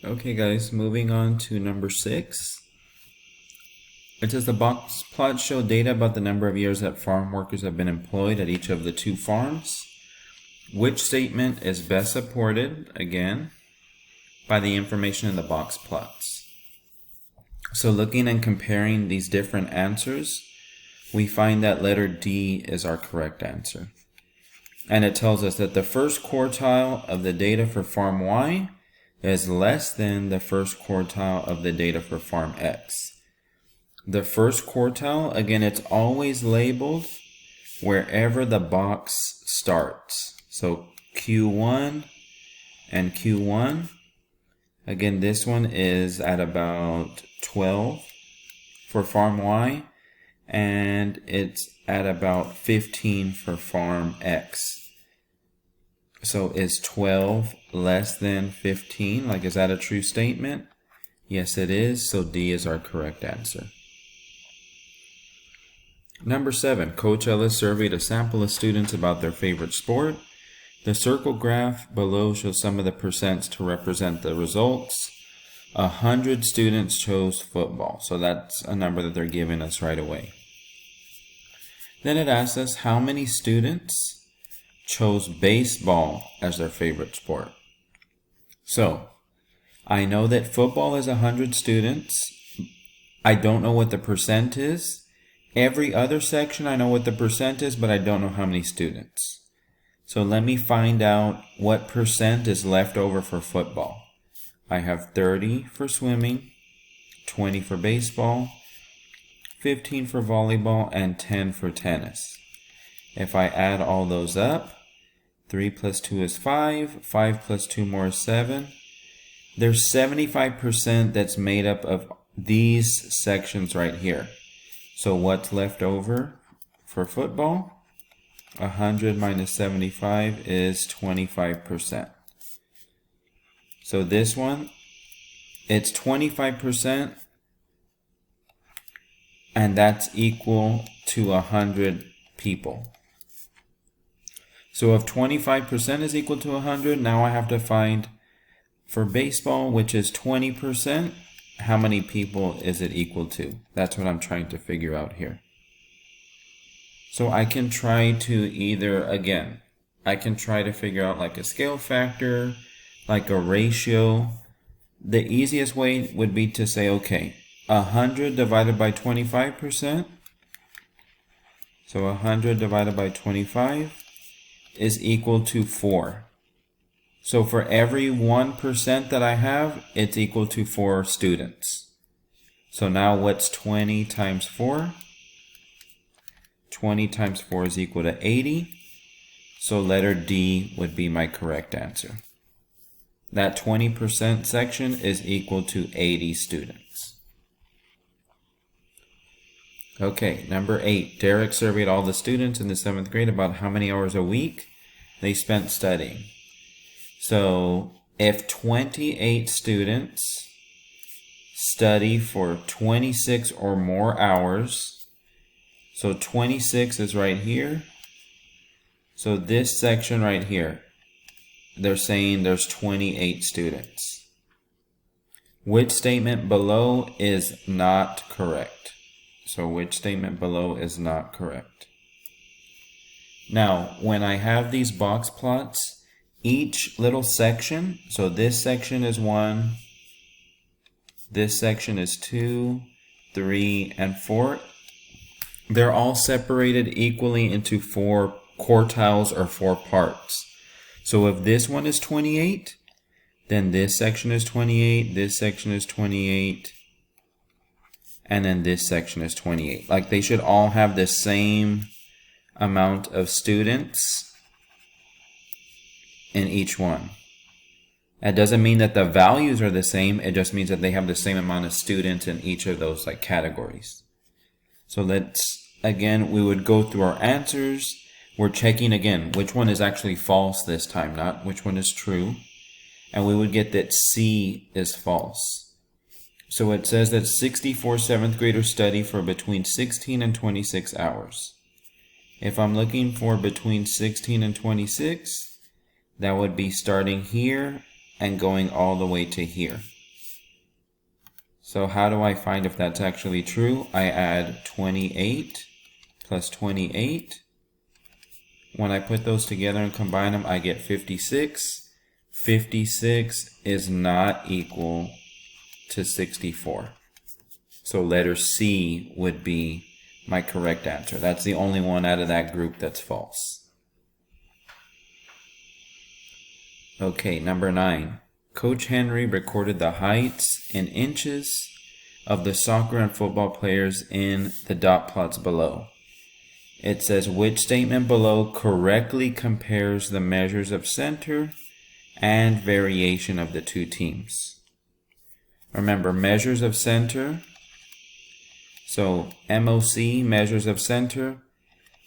Okay guys, moving on to number 6. It says the box plots show data about the number of years that farm workers have been employed at each of the 2 farms. Which statement is best supported, again, by the information in the box plots? So looking and comparing these different answers, we find that letter D is our correct answer. And it tells us that the first quartile of the data for farm Y is less than the first quartile of the data for farm X. The first quartile, again, it's always labeled wherever the box starts. So Q1 and Q1. Again, this one is at about 12 for farm Y, and it's at about 15 for farm X. So is 12 less than 15? Like, is that a true statement? Yes, it is. So D is our correct answer. Number 7, Coach Ellis surveyed a sample of students about their favorite sport. The circle graph below shows some of the percents to represent the results. 100 students chose football. So that's a number that they're giving us right away. Then it asks us how many students chose baseball as their favorite sport. So I know that football is 100 students. I don't know what the percent is. Every other section I know what the percent is, but I don't know how many students. So let me find out what percent is left over for football. I have 30 for swimming, 20 for baseball, 15 for volleyball, and 10 for tennis. If I add all those up, 3 plus 2 is 5, 5 plus 2 more is 7. There's 75% that's made up of these sections right here. So what's left over for football? 100 minus 75 is 25%. So this one, it's 25%, and that's equal to 100 people. So if 25% is equal to 100, now I have to find for baseball, which is 20%, how many people is it equal to? That's what I'm trying to figure out here. So I can try to either, again, I can try to figure out like a scale factor, like a ratio. The easiest way would be to say, okay, 100 divided by 25%. So 100 divided by 25 is equal to 4. So for every 1% that I have, it's equal to 4 students. So now what's 20 times 4? 20 times 4 is equal to 80. So letter D would be my correct answer. That 20% section is equal to 80 students. Okay, number 8. Derek surveyed all the students in the 7th grade about how many hours a week they spent studying. So if 28 students study for 26 or more hours, so 26 is right here. So this section right here, they're saying there's 28 students. Which statement below is not correct? So which statement below is not correct? Now, when I have these box plots, each little section, so this section is 1, this section is 2, 3, and 4. They're all separated equally into 4 quartiles or 4 parts. So if this one is 28, then this section is 28, this section is 28, and then this section is 28. Like they should all have the same amount of students in each one. That doesn't mean that the values are the same. It just means that they have the same amount of students in each of those like categories. So let's, again, we would go through our answers. We're checking again which one is actually false this time, not which one is true. And we would get that C is false. So it says that 64 7th graders study for between 16 and 26 hours. If I'm looking for between 16 and 26, that would be starting here and going all the way to here. So how do I find if that's actually true? I add 28 plus 28. When I put those together and combine them, I get 56. 56 is not equal to 64. So letter C would be my correct answer. That's the only one out of that group that's false. Okay, number 9. Coach Henry recorded the heights in inches of the soccer and football players in the dot plots below. It says, which statement below correctly compares the measures of center and variation of the two teams? Remember, measures of center. So MOC, measures of center,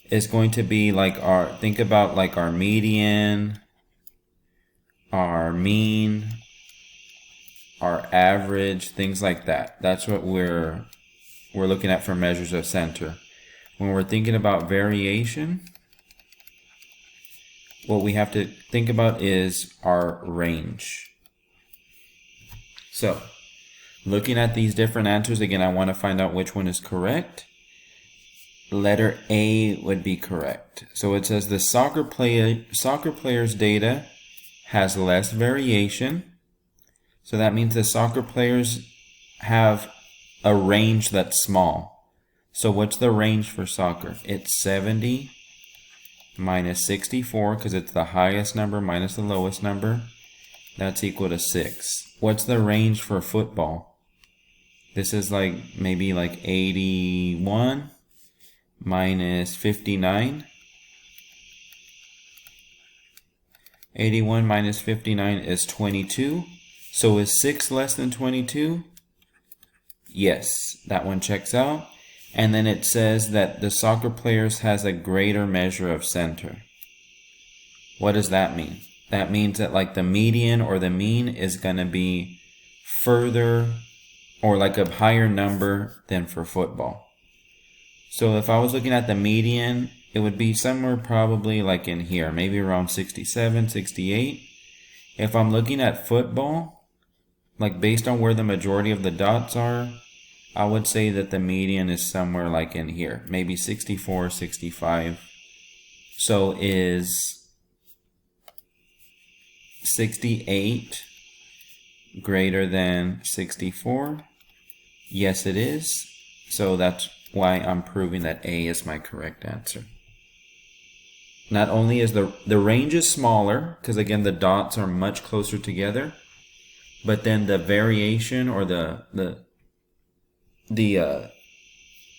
is going to be like think about like our median, our mean, our average, things like that. That's what we're looking at for measures of center. When we're thinking about variation, what we have to think about is our range. So, looking at these different answers, again, I want to find out which one is correct. Letter A would be correct. So it says the soccer player's data has less variation. So that means the soccer players have a range that's small. So what's the range for soccer? It's 70 minus 64, because it's the highest number minus the lowest number. That's equal to 6. What's the range for football? This is like maybe like 81 minus 59. 81 minus 59 is 22. So is 6 less than 22? Yes, that one checks out. And then it says that the soccer players has a greater measure of center. What does that mean? That means that like the median or the mean is going to be further or like a higher number than for football. So if I was looking at the median, it would be somewhere probably like in here, maybe around 67, 68. If I'm looking at football, like based on where the majority of the dots are, I would say that the median is somewhere like in here, maybe 64, 65. So is 68 greater than 64? Yes, it is. So that's why I'm proving that A is my correct answer. Not only is the range is smaller, because again the dots are much closer together, but then the variation or the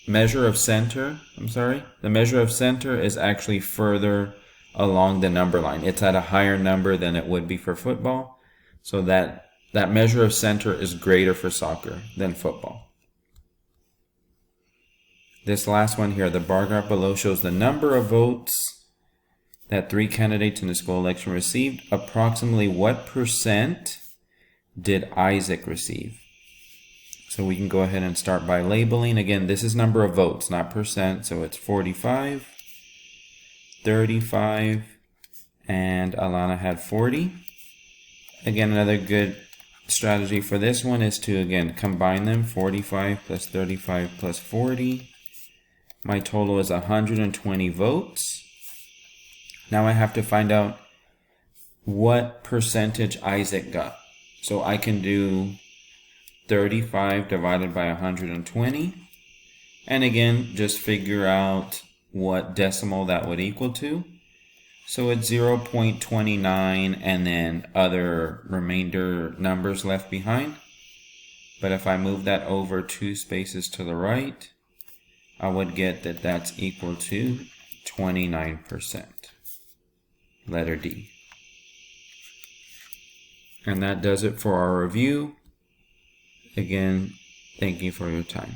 measure of center, the measure of center is actually further along the number line. It's at a higher number than it would be for football. So that measure of center is greater for soccer than football. This last one here, the bar graph below shows the number of votes that 3 candidates in the school election received. Approximately what percent did Isaac receive? So we can go ahead and start by labeling. Again, this is number of votes, not percent. So it's 45, 35, and Alana had 40. Again, another good strategy for this one is to, again, combine them. 45 plus 35 plus 40. My total is 120 votes. Now I have to find out what percentage Isaac got. So I can do 35 divided by 120. And again, just figure out what decimal that would equal to. So it's 0.29 and then other remainder numbers left behind. But if I move that over 2 spaces to the right, I would get that that's equal to 29%. Letter D. And that does it for our review. Again, thank you for your time.